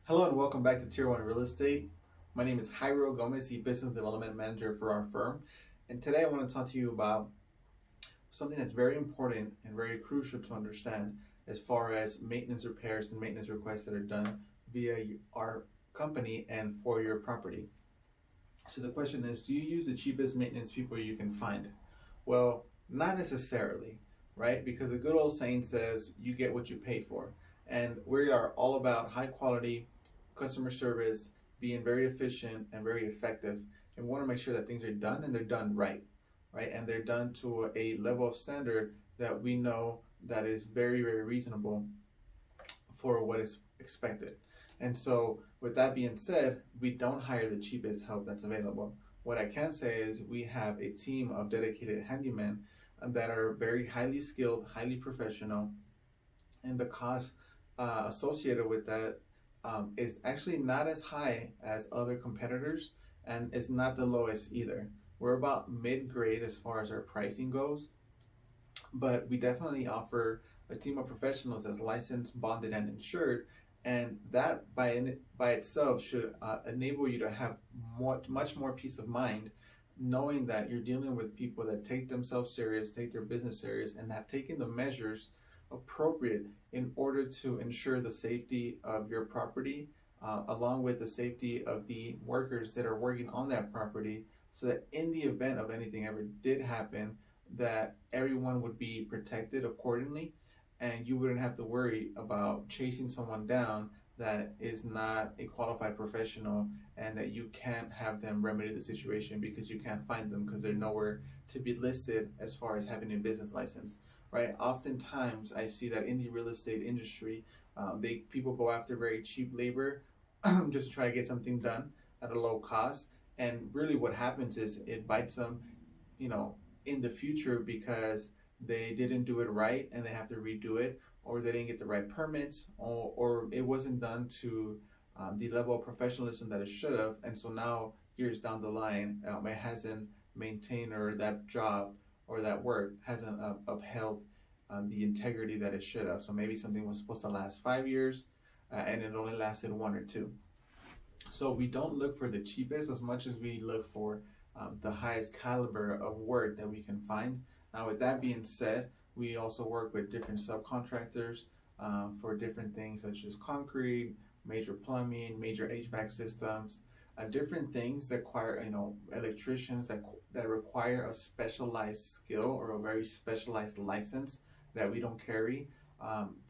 Hello and welcome back to Tier 1 Real Estate. My name is Jairo Gomez, the Business Development Manager for our firm. And today I want to talk to you about something that's very important and very crucial to understand as far as maintenance repairs and maintenance requests that are done via our company and for your property. So the question is, do you use the cheapest maintenance people you can find? Well, not necessarily, right? Because a good old saying says you get what you pay for. And we are all about high quality customer service, being very efficient and very effective. And we want to make sure that things are done and they're done right, right? And they're done to a level of standard that we know that is very, very reasonable for what is expected. And so with that being said, we don't hire the cheapest help that's available. What I can say is we have a team of dedicated handymen that are very highly skilled, highly professional, and the cost associated with that is actually not as high as other competitors, and it's not the lowest either. We're about mid-grade as far as our pricing goes, but we definitely offer a team of professionals that's licensed, bonded, and insured, and that by itself should enable you to have much more peace of mind, knowing that you're dealing with people that take themselves serious, take their business serious, and have taken the measures appropriate in order to ensure the safety of your property, along with the safety of the workers that are working on that property, so that in the event of anything ever did happen, that everyone would be protected accordingly, and you wouldn't have to worry about chasing someone down that is not a qualified professional, and that you can't have them remedy the situation because you can't find them because they're nowhere to be listed as far as having a business license. Right? Oftentimes, I see that in the real estate industry, people go after very cheap labor just to try to get something done at a low cost. And really, what happens is it bites them, in the future because they didn't do it right and they have to redo it, or they didn't get the right permits, or it wasn't done to the level of professionalism that it should have. And so now, years down the line, it hasn't maintained, or that job or that work hasn't upheld the integrity that it should have. So maybe something was supposed to last 5 years and it only lasted 1 or 2. So we don't look for the cheapest as much as we look for the highest caliber of work that we can find. Now, with that being said, we also work with different subcontractors for different things such as concrete, major plumbing, major HVAC systems, different things that require, electricians that require a specialized skill or a very specialized license that we don't carry.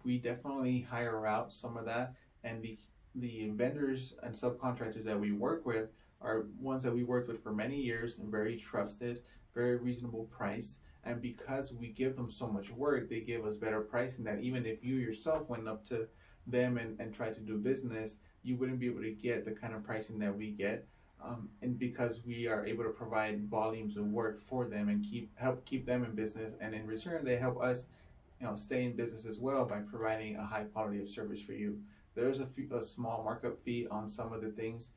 We definitely hire out some of that, and the vendors and subcontractors that we work with are ones that we worked with for many years and very trusted, very reasonable price. And because we give them so much work, they give us better pricing that even if you yourself went up to them and tried to do business, you wouldn't be able to get the kind of pricing that we get. And because we are able to provide volumes of work for them and help keep them in business, and in return they help us, stay in business as well by providing a high quality of service for you. There's a small markup fee on some of the things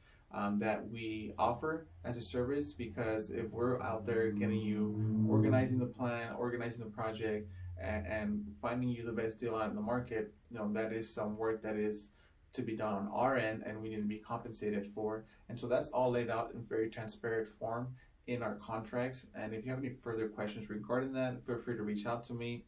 that we offer as a service, because if we're out there getting you organizing the plan, organizing the project, and finding you the best deal out in the market, that is some work that is to be done on our end, and we need to be compensated for. And so that's all laid out in very transparent form in our contracts. And if you have any further questions regarding that, feel free to reach out to me.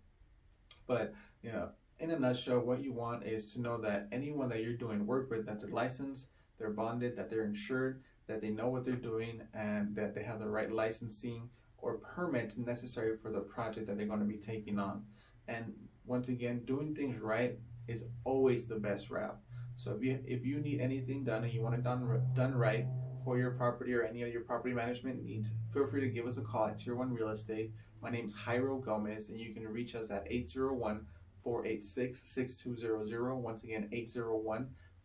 But in a nutshell, what you want is to know that anyone that you're doing work with, that they're licensed, they're bonded, that they're insured, that they know what they're doing, and that they have the right licensing or permits necessary for the project that they're going to be taking on. And once again, doing things right is always the best route. So if you need anything done and you want it done right for your property or any of your property management needs, feel free to give us a call at Tier 1 Real Estate. My name's Jairo Gomez, and you can reach us at 801-486-6200. Once again,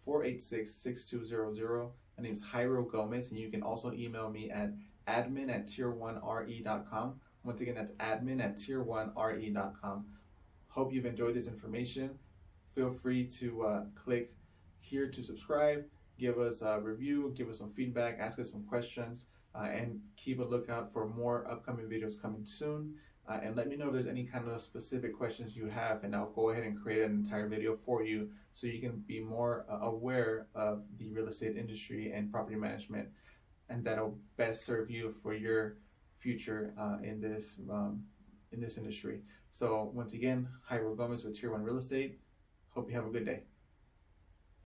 801-486-6200. My name's Jairo Gomez, and you can also email me at admin@tier1re.com. Once again, that's admin@tier1re.com. Hope you've enjoyed this information. Feel free to click here to subscribe, give us a review, give us some feedback, ask us some questions, and keep a lookout for more upcoming videos coming soon. and let me know if there's any kind of specific questions you have, and I'll go ahead and create an entire video for you so you can be more aware of the real estate industry and property management, and that'll best serve you for your future in this industry. So once again, Jairo Gomez with Tier 1 Real Estate. Hope you have a good day.